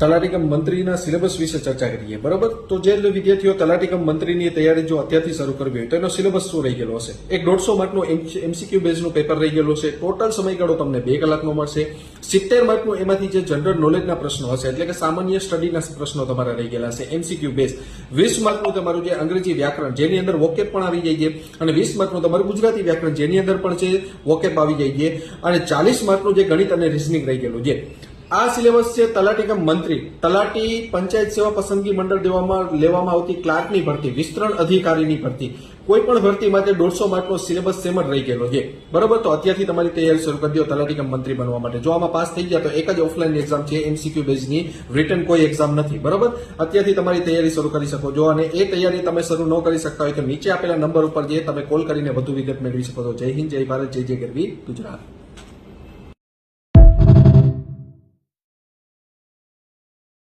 તલાટી કમ મંત્રીના સિલેબસ વિશે ચર્ચા કરીએ. બરોબર, તો જે વિદ્યાર્થીઓ તલાટી કમ મંત્રીની તૈયારી જો અત્યારથી શરૂ કરવી હોય તો એનો સિલેબસ શું રહી ગયેલો હશે? એક 150 માર્કનું એમસીક્યુ બેઝનું પેપર રહી ગયેલું છે. ટોટલ સમયગાળો તમને 2 કલાકનો મળશે. 70 માર્કનું એમાંથી જે જનરલ નોલેજના પ્રશ્નો હશે એટલે કે સામાન્ય સ્ટડીના પ્રશ્નો તમારા રહી ગયેલા છે એમસીક્યુ બેઝ. 20 માર્કનું તમારું જે અંગ્રેજી વ્યાકરણ જેની અંદર વોકેબ પણ આવી જાય છે, અને 20 માર્કનું તમારું ગુજરાતી વ્યાકરણ જેની અંદર પણ છે વોકેબ આવી જાય છે, અને 40 માર્કનું જે ગણિત અને રિઝનિંગ રહી ગયેલું છે. આ સિલેબસ છે તલાટી કમ મંત્રી, તલાટી પંચાયત સેવા પસંદગી મંડળ લેવામાં આવતી ક્લાર્કની ભરતી, વિસ્તરણ અધિકારીની ભરતી, કોઈ પણ ભરતી માટે 150 માર્કનો સિલેબસ સેમ જ રહી ગયેલો છે. બરોબર, તો અત્યારથી તમારી તૈયારી શરૂ કરી દો તલાટી કમ મંત્રી બનવા માટે. જો આમાં પાસ થઈ ગયા તો એક જ ઓફલાઈન એક્ઝામ છે એમસીક્યુ બેઝની, રિટર્ન કોઈ એક્ઝામ નથી. બરોબર, અત્યારથી તમારી તૈયારી શરૂ કરી શકો છો, અને એ તૈયારી તમે શરૂ ન કરી શકતા હોય તો નીચે આપેલા નંબર ઉપર જે તમે કોલ કરીને વધુ વિગત મેળવી શકો છો. જય હિન્દ, જય ભારત, જય જય ગરવી ગુજરાત.